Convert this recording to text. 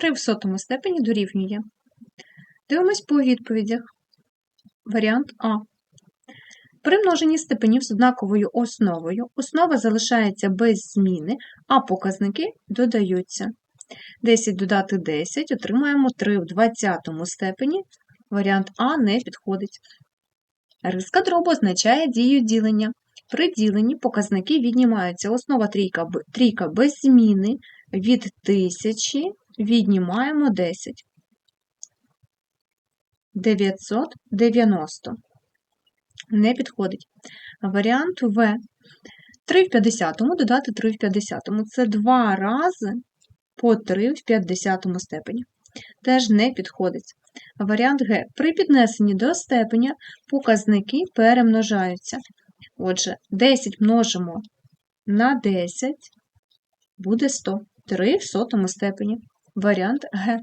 3 в сотому степені дорівнює. Дивимось по відповідях. Варіант А. При множенні степенів з однаковою основою основа залишається без зміни, а показники додаються. 10 додати 10, отримаємо 3 в 20 степені. Варіант А не підходить. Риска дробу означає дію ділення. При діленні показники віднімаються. Основа трійка без зміни, від 1000 віднімаємо 10. 990. Не підходить. Варіант В. 3 в 50 додати 3 в 50. Це 2 рази по 3 в 50 степені. Теж не підходить. Варіант Г. При піднесенні до степеня показники перемножаються. Отже, 10 множимо на 10 буде 100. 3 в сотому степені. Варіант Г.